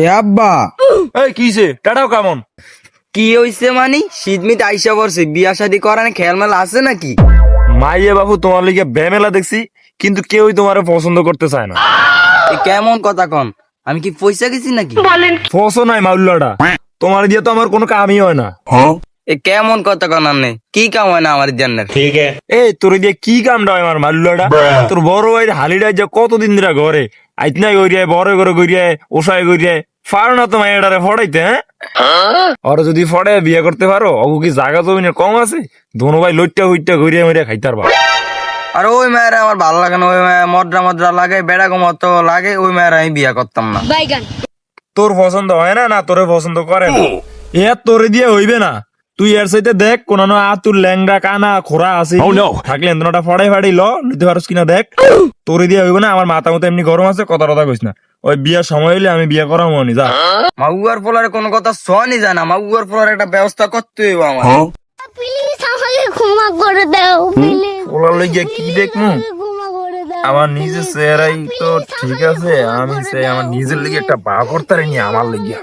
এ আব্বা, এই কিছে টাটাও কেমন? কি হইছে মানে শীতমিত আইসা পড়ছে, বিয়া শাদী করার খেয়াল মেলা আছে নাকি? মাইয়ে বাবু তোমার লিগে বেমেলা দেখছি, কিন্তু কেউই তোমারে পছন্দ করতে চায় না। এ কেমন কথা কন, আমি কি পয়সা গেছি নাকি? ফসো নাই মাউল্লাটা, তোমার দিয়ে তো আমার কোনো কামই হয় না। এ কেমন কথা কন, আনে কি কাম হয় না আমার জান্নার? এই তোর দিয়ে কি কামটা হয় আমার মাউল্লাটা? তোর বড় ভাই হালিডাই যে কতদিন ধরে ঘরে আইতনাই গড়িয়ায় বড় করে গড়িয়ায় ওষায় গড়িয়ায় ফার না তো মাইয়াটারে ফড়াইতে। আর যদি ফড়ে বিয়ে করতে পারো, অগু কি জায়গা জমিনের কম আছে? দোনো ভাই লইটা হইটা ঘুরিয়ে মরিয়া খাইতে পারবা। আর ওই মেয়েরা আমার ভালো লাগে না, ওই মেয়ে মদ্রা মদ্রা লাগে, বেড়া মতো লাগে, ওই মেয়েরা আমি বিয়া করতাম না। তোর পছন্দ হয় না, না তোরে পছন্দ করে না, এ তোরে দিয়ে হইবে না। তুই এর সাথে দেখ কোন আতুর ল্যাংড়া কানা খোরা আছে থাকলে এন্তটা ফড়াই ফাড়াই নিতে পারস কিনা দেখ। তোরে দিয়ে হইবে না, আমার মাথা মতো এমনি গরম আছে, কথা কথা কইস না। ওই বিয়ার সময় হইলে আমি বিয়া করা মনি যা। মাগুয়ার পোলারে কোনো কথা শোনি যায় না, মাগুয়ার পোলার একটা ব্যবস্থা করতে হইব আমার। প্লিজ আমাকে ক্ষমা করে দাও, প্লিজ ওলার লইয়া কি দেখমু? ক্ষমা করে দাও। আমার নিজের চেহারাই তো ঠিক আছে, আমি চাই আমার নিজের লিগে একটা বা করতে আমার লিগিয়া।